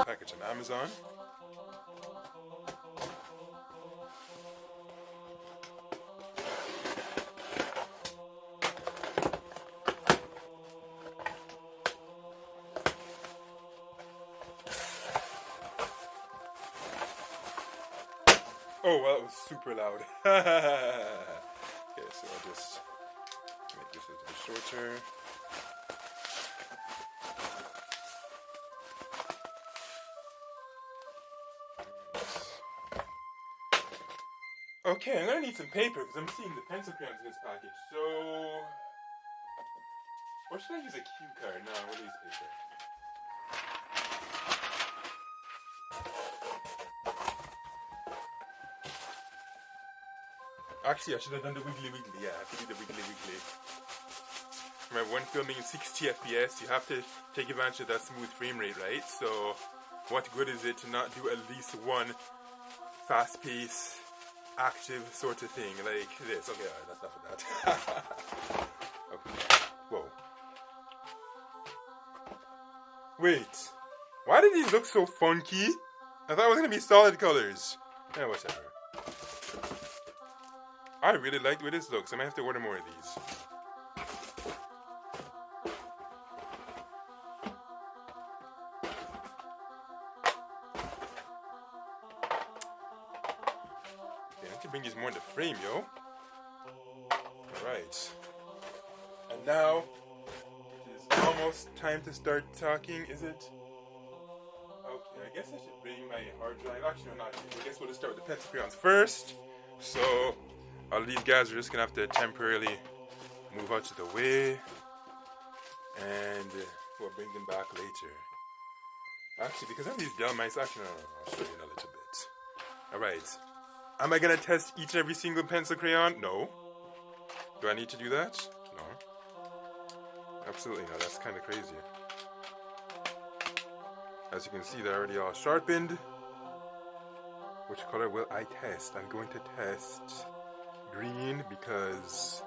Package on Amazon. Oh, well, it was super loud. Okay, so I'll just make this a little bit shorter. Okay, I'm gonna need some paper because I'm seeing the pencil crayons in this package. So, or should I use a cue card? No, I'm gonna use paper. Actually, I should have done the wiggly wiggly. Yeah, I have to do the wiggly wiggly. Remember, when filming in 60 FPS, you have to take advantage of that smooth frame rate, right? So, what good is it to not do at least one fast-paced, active sort of thing like this? Okay, alright, that's enough of that. Okay. Whoa. Wait. Why did these look so funky? I thought it was gonna be solid colors. Yeah, whatever. I really like the way this looks. I might have to order more of these. Okay, I can bring these more in the frame, yo. Alright. And now, it is almost time to start talking, is it? Okay, I guess I should bring my hard drive. Actually, no, not yet. I guess we'll just start with the pencil crayons first. So, all of these guys are just gonna have to temporarily move out of the way, and we'll bring them back later. Actually, because I have these Dell mice, actually, no, I'll show you in a little bit. Alright, am I gonna test each and every single pencil crayon? No. Do I need to do that? No. Absolutely not, that's kind of crazy. As you can see, they're already all sharpened. Which color will I test? I'm going to test green because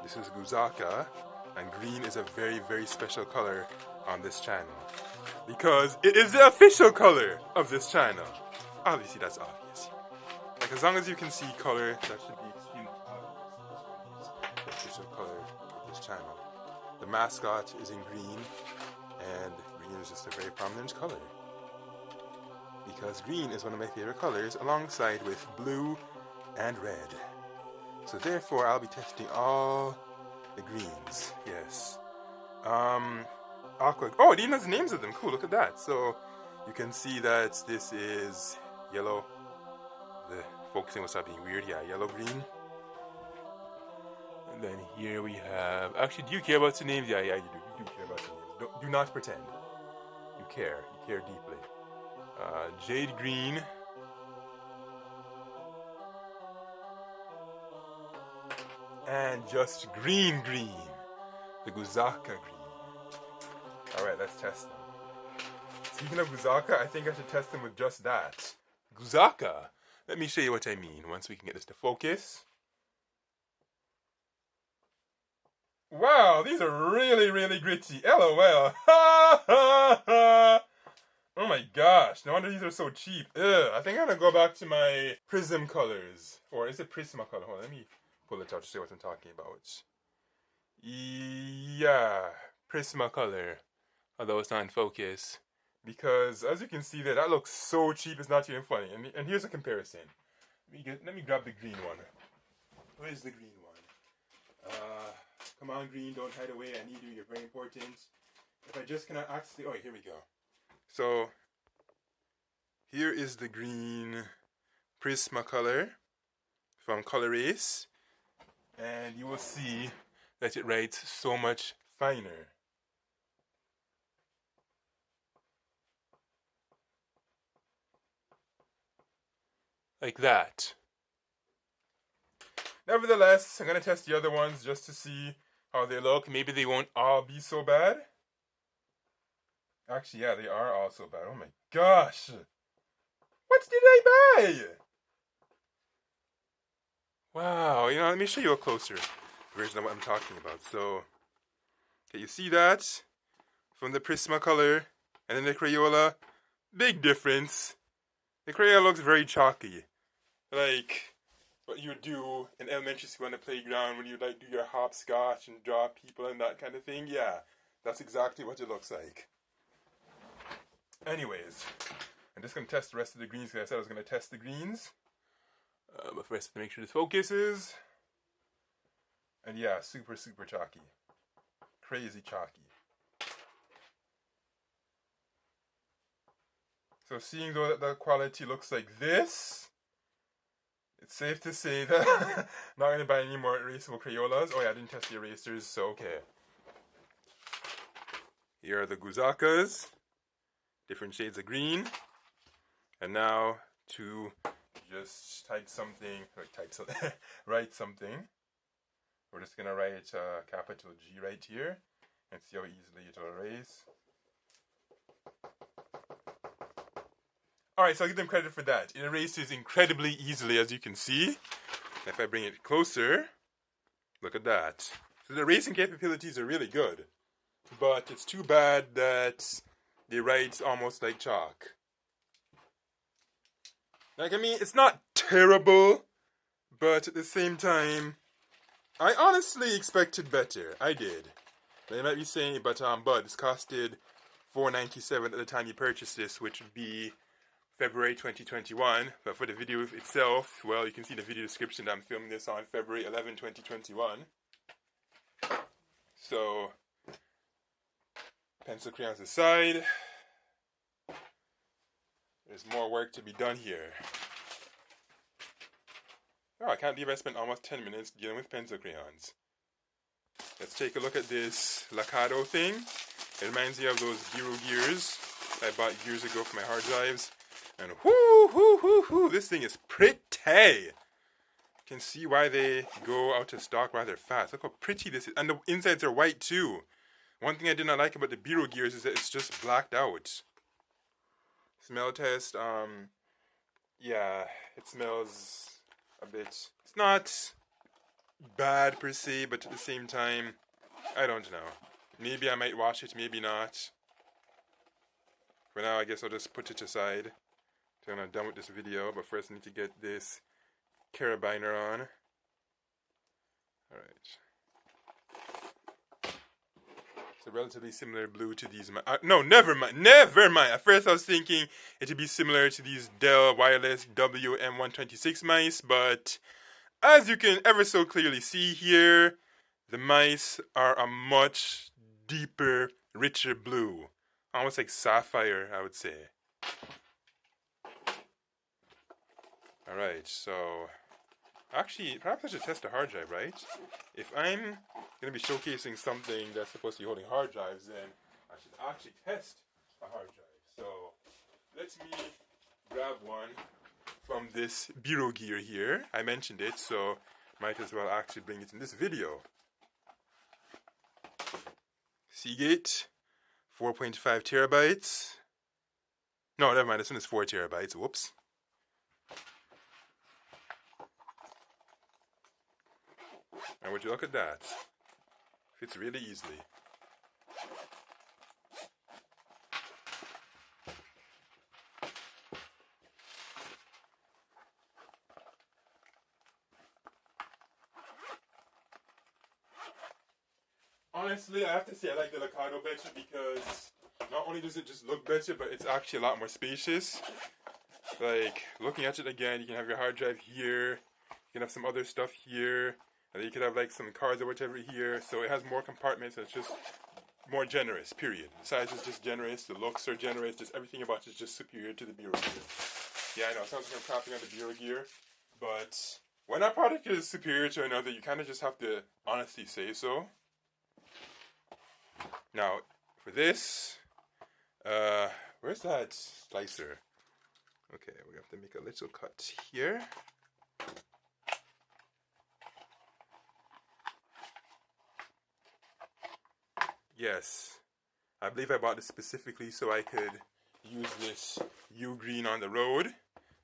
this is Guuzaka, and green is a very, very special color on this channel because it is the official color of this channel. Obviously, that's obvious. Like, as long as you can see color, that should be extremely obvious. The official color of this channel. The mascot is in green, and green is just a very prominent color because green is one of my favorite colors alongside with blue and red. So therefore, I'll be testing all the greens. Yes. Aqua. Oh, it even has the names of them. Cool. Look at that. So you can see that this is yellow. The focusing will start being weird. Yeah, yellow green. And then here we have. Actually, do you care about the names? Yeah, you do. You do care about the names. Do not pretend. You care. You care deeply. Jade green. And just green, the Guuzaka green. Alright, let's test them. Speaking of Guuzaka, I think I should test them with just that. Guuzaka! Let me show you what I mean once we can get this to focus. Wow, these are really, really gritty. LOL. Oh my gosh, no wonder these are so cheap. Ugh, I think I'm gonna go back to my Prism colors. Or is it Prisma color? Hold on, let me pull it out to see what I'm talking about. Yeah, Prisma color, although it's not in focus. Because as you can see there, that looks so cheap, it's not even funny. And here's a comparison. Let me grab the green one. Where's the green one? Come on, green, don't hide away. I need you, you're very important. If I just cannot actually, oh, here we go. So, here is the green Prisma color from Color Ace. And you will see that it writes so much finer. Like that. Nevertheless, I'm going to test the other ones just to see how they look. Maybe they won't all be so bad. Actually, yeah, they are all so bad. Oh my gosh. What did I buy? Wow, you know, let me show you a closer version of what I'm talking about. So, okay, you see that? From the Prisma color And then the Crayola, big difference. The Crayola looks very chalky. Like what you would do in elementary school on the playground when you like do your hopscotch and draw people and that kind of thing. Yeah, that's exactly what it looks like. Anyways, I'm just going to test the rest of the greens because I said I was going to test the greens. But first, make sure this focuses. And yeah, super, super chalky. Crazy chalky. So seeing though that the quality looks like this, it's safe to say that I'm not going to buy any more erasable Crayolas. Oh yeah, I didn't test the erasers, so okay. Here are the Guuzakas. Different shades of green. And now to just write something. We're just going to write capital G right here and see how easily it will erase. Alright, so I'll give them credit for that. It erases incredibly easily, as you can see. If I bring it closer, look at that. So the erasing capabilities are really good. But it's too bad that they write almost like chalk. Like, I mean, it's not terrible, but at the same time, I honestly expected better. I did. They might be saying, but this costed $4.97 at the time you purchased this, which would be February 2021. But for the video itself, well, you can see the video description that I'm filming this on February 11, 2021. So, pencil crayons aside, there's more work to be done here. Oh, I can't believe I spent almost 10 minutes dealing with pencil crayons. Let's take a look at this Lacdo thing. It reminds me of those Bureau gears I bought years ago for my hard drives. And whoo, this thing is pretty. You can see why they go out of stock rather fast. Look how pretty this is. And the insides are white too. One thing I did not like about the Bureau gears is that it's just blacked out. Smell test, yeah, it smells a bit, it's not bad per se, but at the same time, I don't know. Maybe I might wash it, maybe not. For now, I guess I'll just put it aside till I'm done with this video, but first I need to get this carabiner on. Alright. It's a relatively similar blue to these. No, never mind. At first I was thinking it would be similar to these Dell wireless WM126 mice, but as you can ever so clearly see here, the mice are a much deeper, richer blue. Almost like sapphire, I would say. Alright, so actually, perhaps I should test a hard drive, right? If I'm going to be showcasing something that's supposed to be holding hard drives, then I should actually test a hard drive. So, let me grab one from this Bureau gear here. I mentioned it, so might as well actually bring it in this video. Seagate, 4.5 terabytes. No, never mind, this one is 4 terabytes. Whoops. And would you look at that? Fits really easily. Honestly, I have to say I like the Lacdo better because not only does it just look better, but it's actually a lot more spacious. Like, looking at it again, you can have your hard drive here, you can have some other stuff here, and then you could have like some cards or whatever here. So it has more compartments and it's just more generous, period. The size is just generous, the looks are generous, just everything about it is just superior to the Bureau gear. Yeah, I know, it sounds like I'm crapping on the Bureau gear, but when a product is superior to another, you kind of just have to honestly say so. Now, for this, where's that slicer? Okay, we have to make a little cut here. Yes, I believe I bought this specifically so I could use this Ugreen on the road,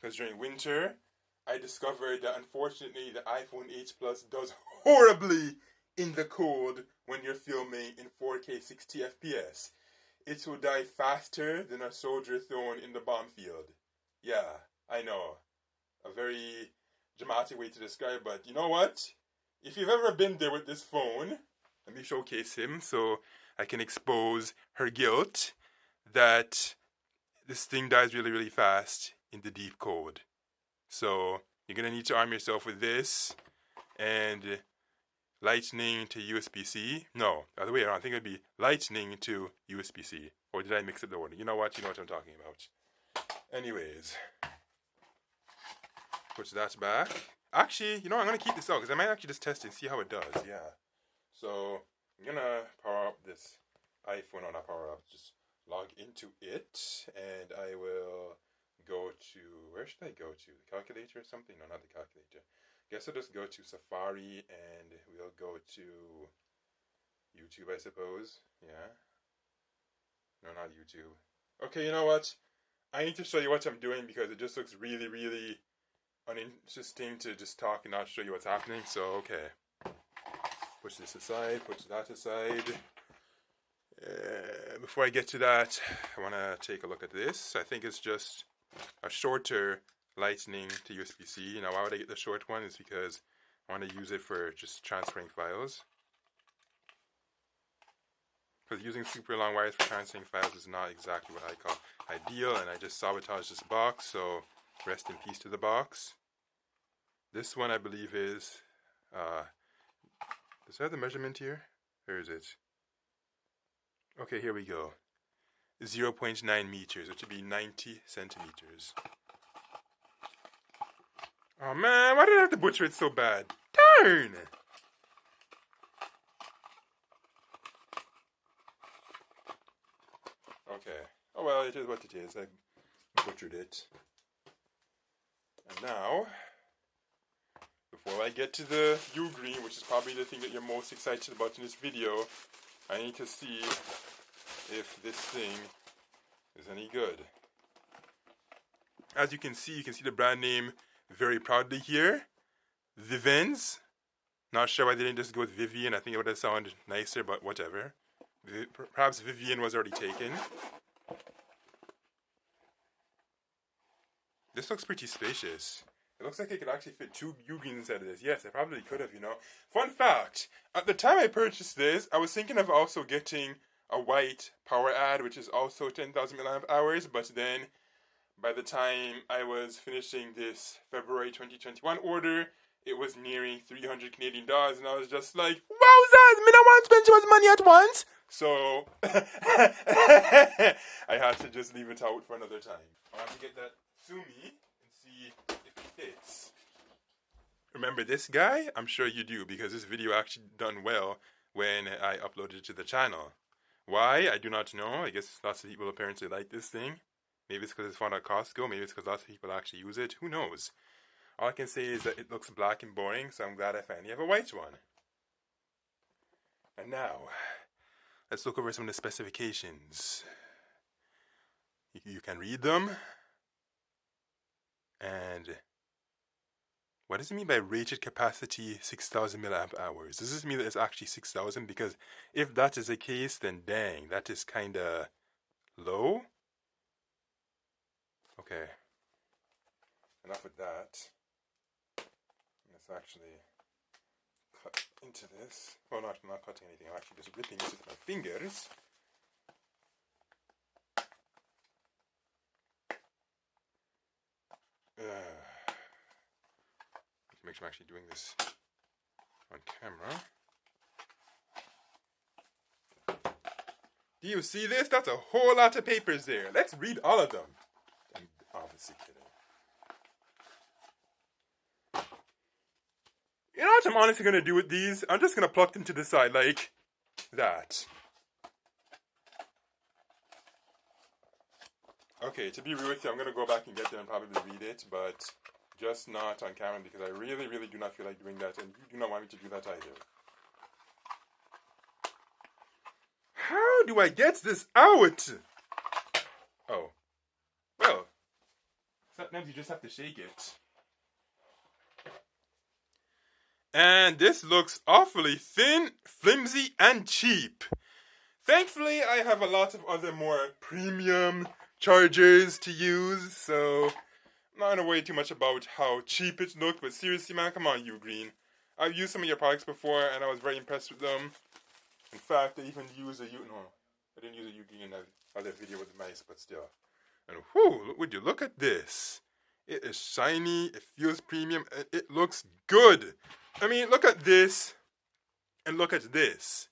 because during winter, I discovered that unfortunately the iPhone 8 Plus does horribly in the cold when you're filming in 4K 60 FPS. it will die faster than a soldier thrown in the bomb field. Yeah, I know. A very dramatic way to describe, but you know what? If you've ever been there with this phone, let me showcase him so I can expose her guilt that this thing dies really, really fast in the deep cold. So you're going to need to arm yourself with this and lightning to USB-C. No, the other way around. I think it would be lightning to USB-C. Or did I mix up the order? You know what? You know what I'm talking about. Anyways. Put that back. Actually, you know what? I'm going to keep this out because I might actually just test it and see how it does. Yeah. So, I'm going to power up this iPhone. Or not power up. Just log into it. And I will go to... Where should I go to? The calculator or something? No, not the calculator. Guess I'll just go to Safari and we'll go to YouTube, I suppose. Yeah. No, not YouTube. Okay, you know what? I need to show you what I'm doing because it just looks really, really uninteresting to just talk and not show you what's happening. So, okay. Push this aside, push that aside. Before I get to that, I want to take a look at this. I think it's just a shorter lightning to USB-C. Now, why would I get the short one? It's because I want to use it for just transferring files. Because using super long wires for transferring files is not exactly what I call ideal, and I just sabotaged this box, so rest in peace to the box. This one I believe is, does it have the measurement here? Where is it? Okay, here we go. 0.9 meters, which would be 90 centimeters. Oh man, why did I have to butcher it so bad? Darn! Okay. Oh well, it is what it is. I butchered it. And now, before I get to the Ugreen, which is probably the thing that you're most excited about in this video, I need to see if this thing is any good. As you can see the brand name very proudly here. Vivens. Not sure why they didn't just go with Vivian. I think it would have sounded nicer, but whatever. Perhaps Vivian was already taken. This looks pretty spacious. It looks like it could actually fit 2 Ugreens inside of this. Yes, I probably could have, you know. Fun fact, at the time I purchased this, I was thinking of also getting a white power ad, which is also 10,000 milliamp hours, but then by the time I was finishing this February 2021 order, it was nearing 300 Canadian dollars, and I was just like, wowzers, me don't want to spend too much money at once! So, I had to just leave it out for another time. I want to get that Sumi and see if it fits. Remember this guy? I'm sure you do, because this video actually done well when I uploaded it to the channel. Why? I do not know. I guess lots of people apparently like this thing. Maybe it's because it's found at Costco. Maybe it's because lots of people actually use it. Who knows? All I can say is that it looks black and boring, so I'm glad I finally have a white one. And now, let's look over some of the specifications. You can read them. And what does it mean by rated capacity 6,000 milliamp hours? Does this mean that it's actually 6,000? Because if that is the case, then dang, that is kind of low. Okay, enough with that. Let's actually cut into this. Well, no, I'm not cutting anything. I'm actually just ripping this with my fingers. Make sure I'm actually doing this on camera. Do you see this? That's a whole lot of papers there. Let's read all of them. I'm obviously kidding. You know what I'm honestly going to do with these? I'm just going to pluck them to the side like that. Okay, to be real with you, I'm going to go back and get them and probably read it, but just not on camera because I really, really do not feel like doing that, and you do not want me to do that either. How do I get this out? Oh. Well, sometimes you just have to shake it. And this looks awfully thin, flimsy, and cheap. Thankfully, I have a lot of other more premium chargers to use, so I'm not gonna worry too much about how cheap it looked. But seriously, man, come on, Ugreen. I've used some of your products before, and I was very impressed with them. In fact, I even used I didn't use a Ugreen in that other video with the mice, but still. And whoo, would you look at this? It is shiny, it feels premium, and it looks good. I mean, look at this, and look at this.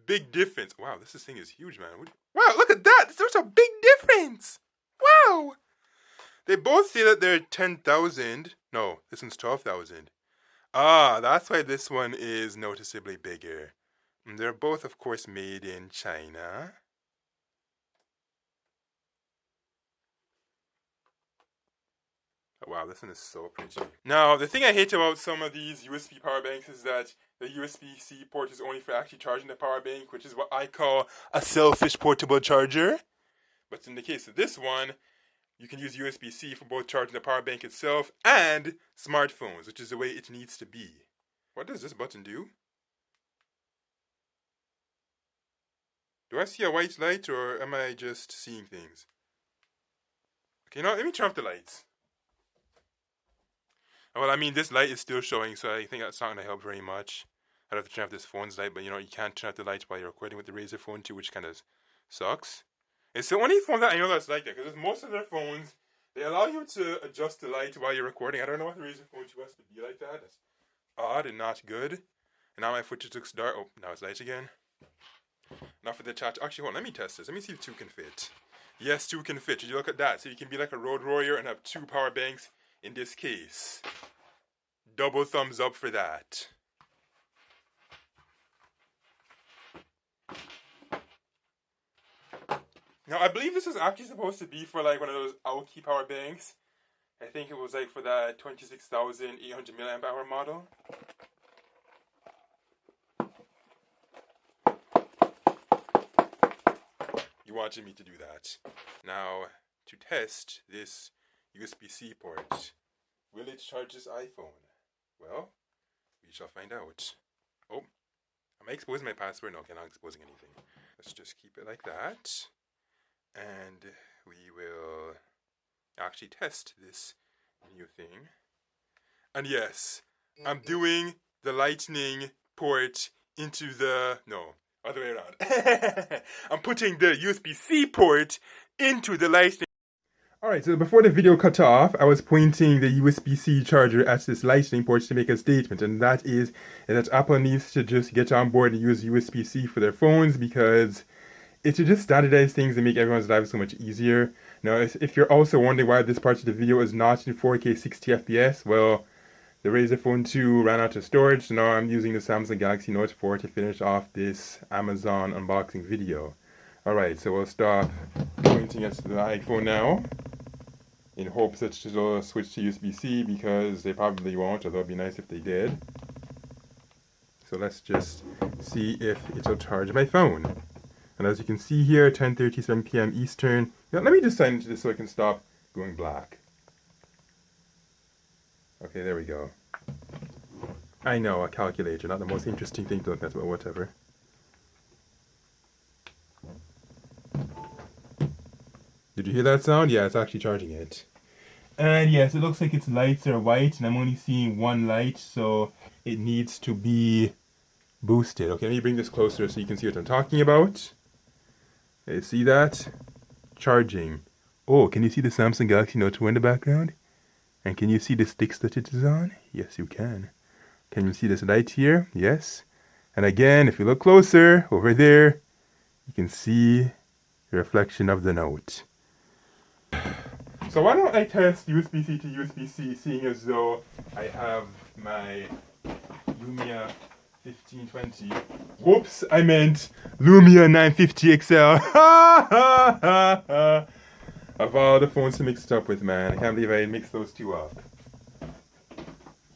Big difference. Wow, this thing is huge, man. Wow, look at that. There's a big difference. Wow. They both say that they're 10,000. No, this one's 12,000. Ah, that's why this one is noticeably bigger. And they're both, of course, made in China. Oh, wow, this one is so pretty. Now, the thing I hate about some of these USB power banks is that the USB-C port is only for actually charging the power bank, which is what I call a selfish portable charger. But in the case of this one, you can use USB-C for both charging the power bank itself and smartphones, which is the way it needs to be. What does this button do? Do I see a white light, or am I just seeing things? Okay, now let me turn off the lights. Well, I mean, this light is still showing, so I think that's not going to help very much. I'd have to turn off this phone's light, but you can't turn off the light while you're recording with the Razer Phone too, which kind of sucks. It's the only phone that I know that's like that, because most of their phones, they allow you to adjust the light while you're recording. I don't know what the Razer Phone 2 has to be like that. That's odd and not good. And now my footage looks dark. Oh, now it's light again. Now for the chat. Actually, hold on, let me test this. Let me see if 2 can fit. Yes, 2 can fit. Did you look at that? So you can be like a road warrior and have 2 power banks in this case. Double thumbs up for that. Now, I believe this is actually supposed to be for like one of those Aoki power banks. I think it was like for that 26,800 milliamp hour model. You wanted me to do that. Now, to test this USB-C port, will it charge this iPhone? Well, we shall find out. Oh, am I exposing my password? No, okay, I'm not exposing anything. Let's just keep it like that. And we will actually test this new thing. And yes, I'm doing the lightning port into the... No, other way around. I'm putting the USB-C port into the lightning. Alright, so before the video cut off, I was pointing the USB-C charger at this lightning port to make a statement, and that is that Apple needs to just get on board and use USB-C for their phones, because it should just standardize things and make everyone's lives so much easier. Now, if you're also wondering why this part of the video is not in 4K 60 FPS, well, the Razer Phone 2 ran out of storage, so now I'm using the Samsung Galaxy Note 4 to finish off this Amazon unboxing video. Alright, so we'll stop pointing at the iPhone now, in hopes that it'll switch to USB-C, because they probably won't, although it'd be nice if they did. So let's just see if it'll charge my phone. And as you can see here, 10:37 p.m. Eastern. Let me just sign into this so I can stop going black. Okay, there we go. I know, a calculator, not the most interesting thing to look at, but whatever. Did you hear that sound? Yeah, it's actually charging it. And yes, it looks like its lights are white, and I'm only seeing one light, so it needs to be boosted. Okay, let me bring this closer so you can see what I'm talking about. Okay, see that? Charging. Oh, can you see the Samsung Galaxy Note 2 in the background? And can you see the sticks that it is on? Yes, you can. Can you see this light here? Yes. And again, if you look closer, over there, you can see the reflection of the Note. So why don't I test USB-C to USB-C, seeing as though I have my Lumia 1520. Whoops, I meant Lumia 950 XL. Of all the phones to mix it up with, man. I can't believe I mixed those two up.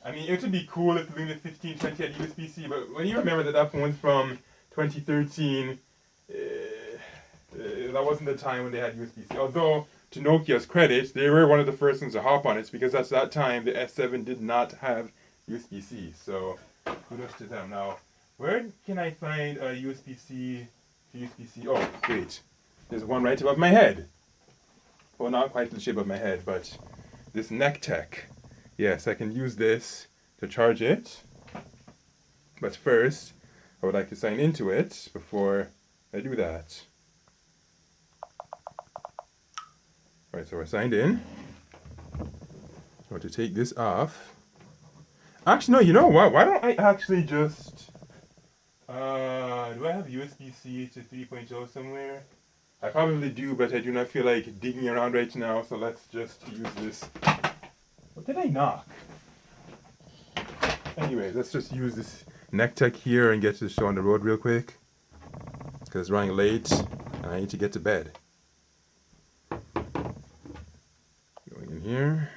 I mean, it would be cool if the Lumia 1520 had USB-C, but when you remember that that phone's from 2013, that wasn't the time when they had USB-C. Although, to Nokia's credit, they were one of the first ones to hop on it, because at that time the S7 did not have USB-C. So kudos to them. Now, where can I find a USB-C USB-C. Oh, wait. There's one right above my head. Well, not quite the shape of my head, but this neck tech. Yes, I can use this to charge it. But first, I would like to sign into it before I do that. Alright, so we're signed in. I want to take this off. Actually, no, you know what? Why don't I actually just... do I have USB-C to 3.0 somewhere? I probably do, but I do not feel like digging around right now, so let's just use this. What did I knock? Anyways, let's just use this neck tech here and get to the show on the road real quick. Because it's running late, and I need to get to bed. Going in here.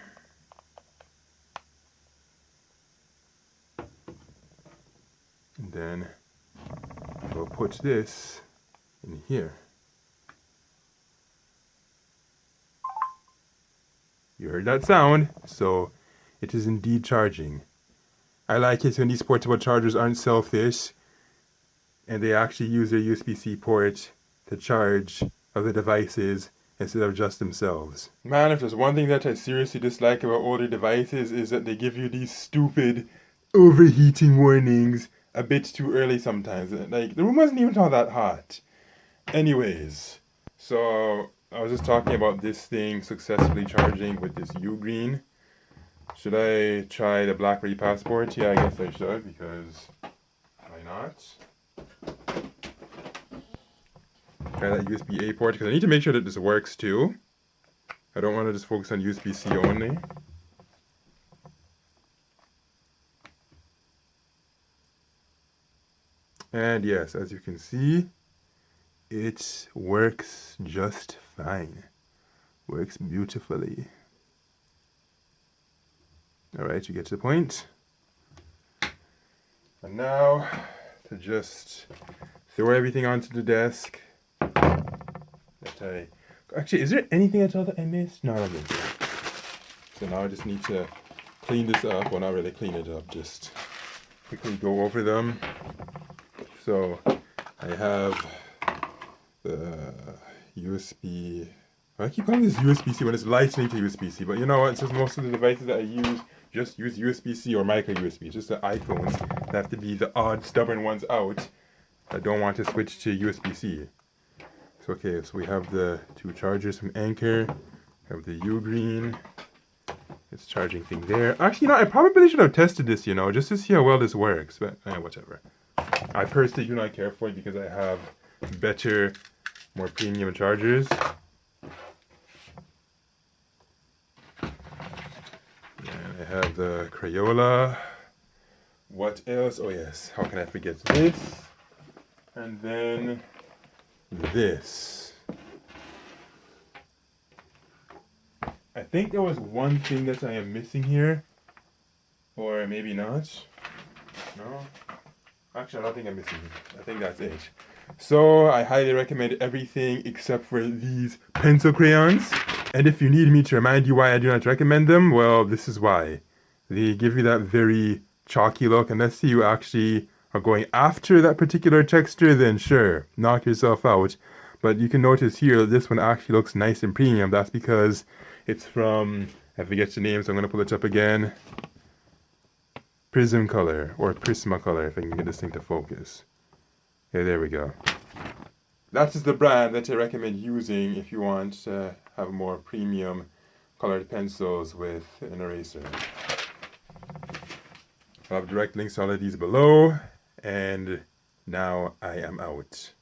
And then we'll put this in here. You heard that sound, so it is indeed charging. I like it when these portable chargers aren't selfish and they actually use their USB-C port to charge other devices instead of just themselves. Man, if there's one thing that I seriously dislike about older devices is that they give you these stupid overheating warnings a bit too early sometimes. Like, the room wasn't even all that hot. Anyways, so I was just talking about this thing successfully charging with this Ugreen. Should I try the BlackBerry Passport? Yeah, I guess I should, because why not? Try that USB-A port, because I need to make sure that this works too. I don't want to just focus on USB-C only. And yes, as you can see, it works just fine. Works beautifully. Alright, you get to the point. And now, to just throw everything onto the desk. Actually, is there anything at all that I missed? No, I don't think so. So now I just need to clean this up. Well, not really clean it up, just quickly go over them. So, I have the USB... I keep calling this USB-C when it's lightning to USB-C, but you know what? Since most of the devices that I use just use USB-C or micro USB. It's just the iPhones that have to be the odd, stubborn ones out that don't want to switch to USB-C. So okay, so we have the two chargers from Anker. We have the Ugreen. It's charging thing there. Actually, no, I probably should have tested this, you know, just to see how well this works, but whatever. I personally do not care for it because I have better, more premium chargers. And I have the Crayola. What else? Oh yes, how can I forget this? And then this. I think there was one thing that I am missing here. Or maybe not. No? Actually, I don't think I'm missing it. I think that's it. So, I highly recommend everything except for these pencil crayons. And if you need me to remind you why I do not recommend them, well, this is why. They give you that very chalky look, and let's say you actually are going after that particular texture, then sure, knock yourself out. But you can notice here that this one actually looks nice and premium. That's because it's from, I forget the name, so I'm going to pull it up again. Prism Color, or Prismacolor, if I can get this thing to focus. Yeah, there we go. That is the brand that I recommend using if you want to have more premium colored pencils with an eraser. I'll have direct links to all of these below, and now I am out.